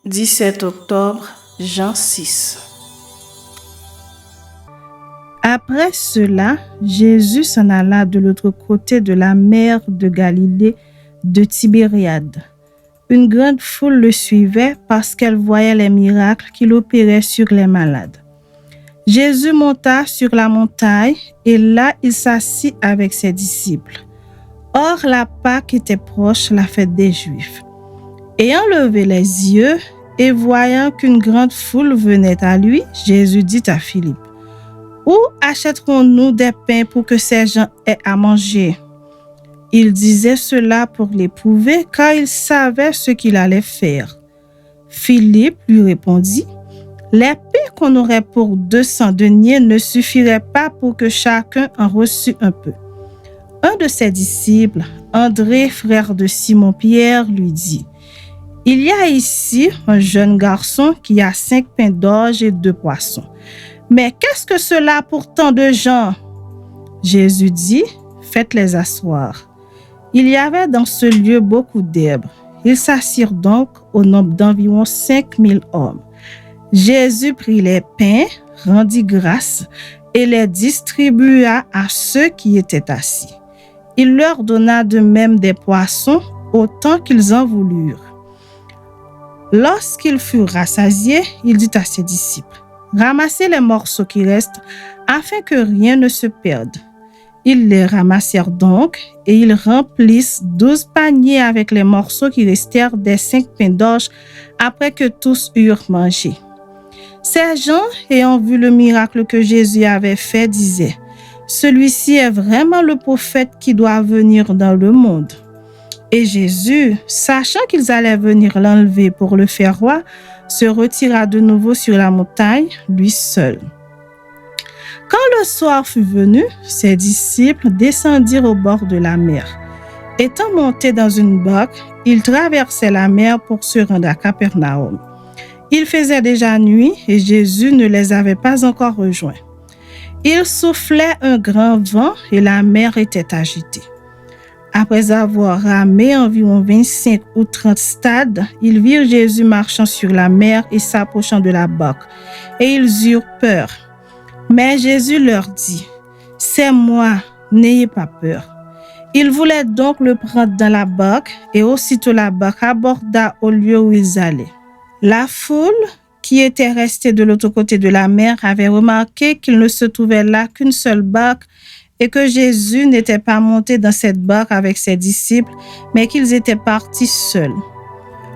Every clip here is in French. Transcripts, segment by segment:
17 octobre, Jean 6. Après cela, Jésus s'en alla de l'autre côté de la mer de Galilée de Tibériade. Une grande foule le suivait parce qu'elle voyait les miracles qu'il opérait sur les malades. Jésus monta sur la montagne et là il s'assit avec ses disciples. Or la Pâque était proche, la fête des Juifs. Ayant levé les yeux et voyant qu'une grande foule venait à lui, Jésus dit à Philippe: « Où achèterons-nous des pains pour que ces gens aient à manger ?» Il disait cela pour l'éprouver, car il savait ce qu'il allait faire. Philippe lui répondit: « Les pains qu'on aurait pour 200 deniers ne suffiraient pas pour que chacun en reçût un peu. » Un de ses disciples, André, frère de Simon-Pierre, lui dit: « Il y a ici un jeune garçon qui a 5 pains d'orge et 2 poissons. Mais qu'est-ce que cela pour tant de gens ?» Jésus dit: « Faites-les asseoir. » Il y avait dans ce lieu beaucoup d'herbes. Ils s'assirent donc au nombre d'environ 5000 hommes. Jésus prit les pains, rendit grâce et les distribua à ceux qui étaient assis. Il leur donna de même des poissons, autant qu'ils en voulurent. Lorsqu'ils furent rassasiés, il dit à ses disciples: « Ramassez les morceaux qui restent, afin que rien ne se perde. » Ils les ramassèrent donc, et ils remplissent 12 paniers avec les morceaux qui restèrent des 5 pains d'orge, après que tous eurent mangé. Ces gens, ayant vu le miracle que Jésus avait fait, disaient: « Celui-ci est vraiment le prophète qui doit venir dans le monde. » Et Jésus, sachant qu'ils allaient venir l'enlever pour le faire roi, se retira de nouveau sur la montagne, lui seul. Quand le soir fut venu, ses disciples descendirent au bord de la mer. Étant montés dans une barque, ils traversaient la mer pour se rendre à Capernaum. Il faisait déjà nuit et Jésus ne les avait pas encore rejoints. Il soufflait un grand vent et la mer était agitée. Après avoir ramé environ 25 ou 30 stades, ils virent Jésus marchant sur la mer et s'approchant de la barque, et ils eurent peur. Mais Jésus leur dit: « C'est moi, n'ayez pas peur. » Ils voulaient donc le prendre dans la barque, et aussitôt la barque aborda au lieu où ils allaient. La foule, qui était restée de l'autre côté de la mer, avait remarqué qu'il ne se trouvait là qu'une seule barque, et que Jésus n'était pas monté dans cette barque avec ses disciples, mais qu'ils étaient partis seuls.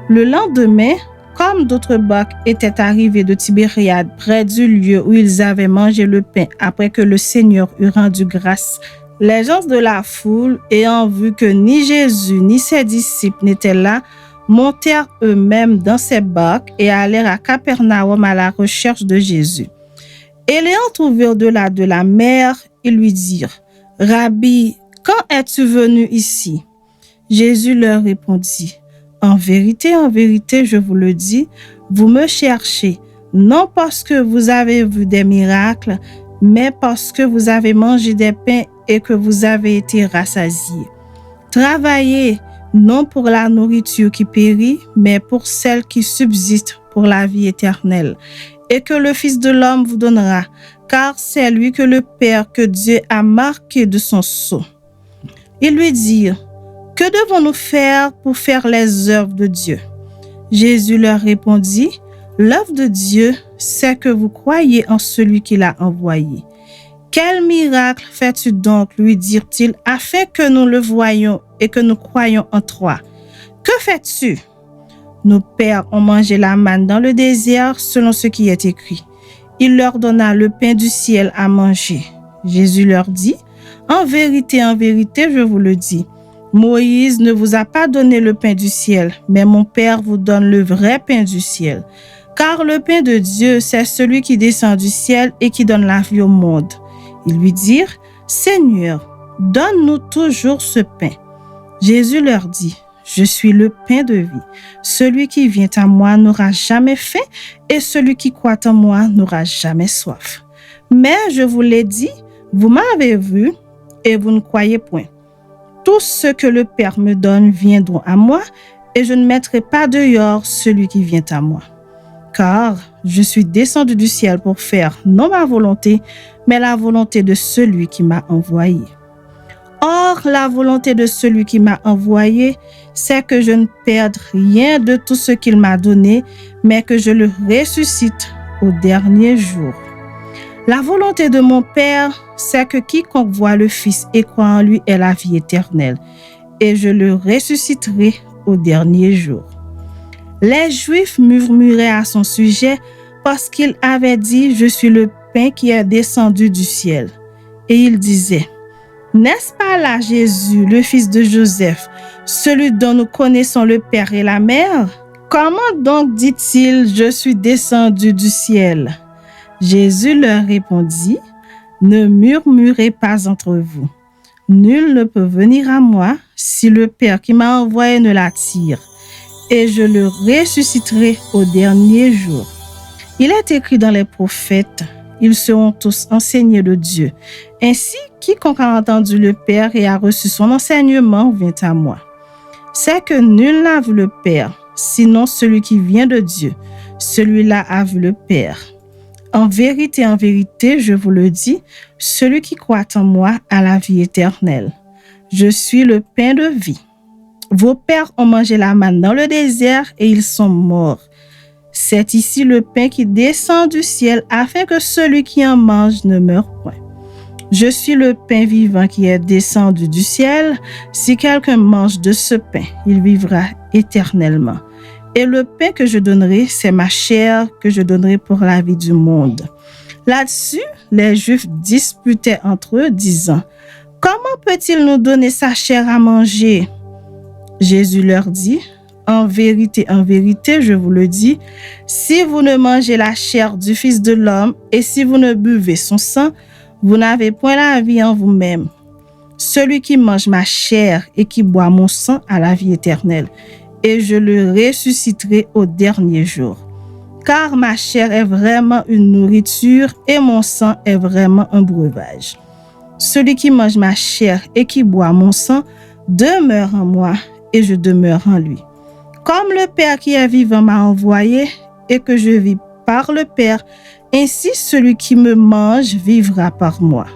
Le lendemain, comme d'autres barques étaient arrivées de Tibériade près du lieu où ils avaient mangé le pain après que le Seigneur eut rendu grâce, les gens de la foule, ayant vu que ni Jésus ni ses disciples n'étaient là, montèrent eux-mêmes dans ces barques et allèrent à Capernaum à la recherche de Jésus. Et l'ayant trouvé au-delà de la mer, ils lui dirent: « Rabbi, quand es-tu venu ici ?» Jésus leur répondit: « En vérité, je vous le dis, vous me cherchez, non parce que vous avez vu des miracles, mais parce que vous avez mangé des pains et que vous avez été rassasiés. Travaillez, non pour la nourriture qui périt, mais pour celle qui subsiste pour la vie éternelle, et que le Fils de l'homme vous donnera, car c'est lui que le Père, que Dieu a marqué de son sceau. » Ils lui dirent: « Que devons-nous faire pour faire les œuvres de Dieu ?» Jésus leur répondit: « L'œuvre de Dieu, c'est que vous croyez en celui qui l'a envoyé. » « Quel miracle fais-tu donc, lui dirent-ils, afin que nous le voyions et que nous croyions en toi? Que fais-tu? Nos pères ont mangé la manne dans le désert, selon ce qui est écrit. Il leur donna le pain du ciel à manger. » Jésus leur dit: « En vérité, je vous le dis, Moïse ne vous a pas donné le pain du ciel, mais mon Père vous donne le vrai pain du ciel. Car le pain de Dieu, c'est celui qui descend du ciel et qui donne la vie au monde. » Ils lui dirent: « Seigneur, donne-nous toujours ce pain. » Jésus leur dit: « Je suis le pain de vie. Celui qui vient à moi n'aura jamais faim, et celui qui croit en moi n'aura jamais soif. Mais je vous l'ai dit, vous m'avez vu, et vous ne croyez point. Tout ce que le Père me donne viendront à moi, et je ne mettrai pas dehors celui qui vient à moi. Car je suis descendu du ciel pour faire non ma volonté, mais la volonté de celui qui m'a envoyé. Or, la volonté de celui qui m'a envoyé, c'est que je ne perde rien de tout ce qu'il m'a donné, mais que je le ressuscite au dernier jour. La volonté de mon Père, c'est que quiconque voit le Fils et croit en lui ait la vie éternelle, et je le ressusciterai au dernier jour. Les Juifs murmuraient à son sujet parce qu'il avait dit « Je suis le pain qui est descendu du ciel ». Et il disait « N'est-ce pas là Jésus, le fils de Joseph, celui dont nous connaissons le père et la mère? Comment donc dit-il « Je suis descendu du ciel » ? Jésus leur répondit « Ne murmurez pas entre vous. Nul ne peut venir à moi si le Père qui m'a envoyé ne l'attire, et je le ressusciterai au dernier jour. Il est écrit dans les prophètes, ils seront tous enseignés de Dieu. Ainsi, quiconque a entendu le Père et a reçu son enseignement vient à moi. C'est que nul n'a vu le Père, sinon celui qui vient de Dieu. Celui-là a vu le Père. En vérité, je vous le dis, celui qui croit en moi a la vie éternelle. Je suis le pain de vie. Vos pères ont mangé la manne dans le désert et ils sont morts. C'est ici le pain qui descend du ciel afin que celui qui en mange ne meure point. Je suis le pain vivant qui est descendu du ciel. Si quelqu'un mange de ce pain, il vivra éternellement. Et le pain que je donnerai, c'est ma chair que je donnerai pour la vie du monde. Là-dessus, les Juifs disputaient entre eux, disant « Comment peut-il nous donner sa chair à manger ?» Jésus leur dit « En vérité, je vous le dis, si vous ne mangez la chair du Fils de l'homme et si vous ne buvez son sang, vous n'avez point la vie en vous-même. Celui qui mange ma chair et qui boit mon sang a la vie éternelle, et je le ressusciterai au dernier jour. Car ma chair est vraiment une nourriture et mon sang est vraiment un breuvage. Celui qui mange ma chair et qui boit mon sang demeure en moi et je demeure en lui. Comme le Père qui est vivant m'a envoyé et que je vis par le Père, ainsi celui qui me mange vivra par moi.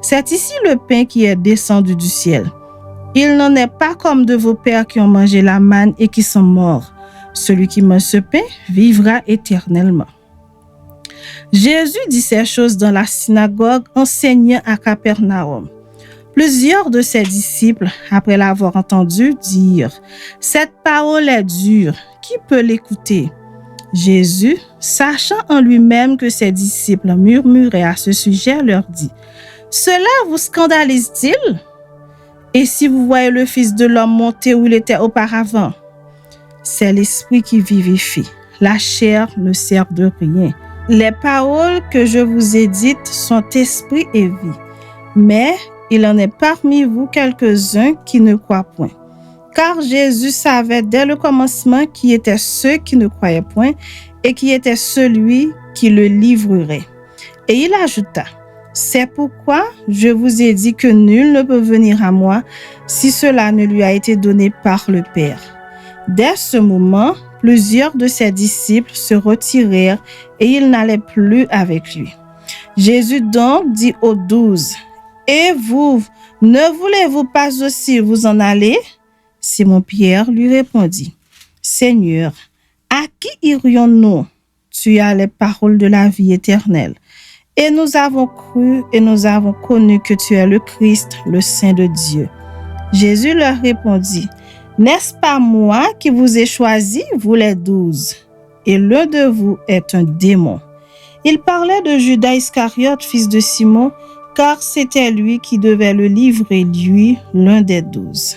C'est ici le pain qui est descendu du ciel. Il n'en est pas comme de vos pères qui ont mangé la manne et qui sont morts. Celui qui mange ce pain vivra éternellement. Jésus dit ces choses dans la synagogue, enseignant à Capernaum. Plusieurs de ses disciples, après l'avoir entendu, dirent « Cette parole est dure, qui peut l'écouter ?» Jésus, sachant en lui-même que ses disciples murmuraient à ce sujet, leur dit « Cela vous scandalise-t-il ? Et si vous voyez le Fils de l'homme monter où il était auparavant, c'est l'esprit qui vivifie. La chair ne sert de rien. Les paroles que je vous ai dites sont esprit et vie. Mais il en est parmi vous quelques-uns qui ne croient point. Car Jésus savait dès le commencement qui étaient ceux qui ne croyaient point et qui était celui qui le livrerait. Et il ajouta, « C'est pourquoi je vous ai dit que nul ne peut venir à moi si cela ne lui a été donné par le Père. » Dès ce moment, plusieurs de ses disciples se retirèrent et ils n'allaient plus avec lui. Jésus donc dit aux 12, « Et vous, ne voulez-vous pas aussi vous en aller ?» Simon-Pierre lui répondit, « Seigneur, à qui irions-nous? Tu as les paroles de la vie éternelle. Et nous avons cru et nous avons connu que tu es le Christ, le Saint de Dieu. » Jésus leur répondit, « N'est-ce pas moi qui vous ai choisis, vous les 12? Et l'un de vous est un démon. » Il parlait de Judas Iscariote, fils de Simon, car c'était lui qui devait le livrer, lui, l'un des 12.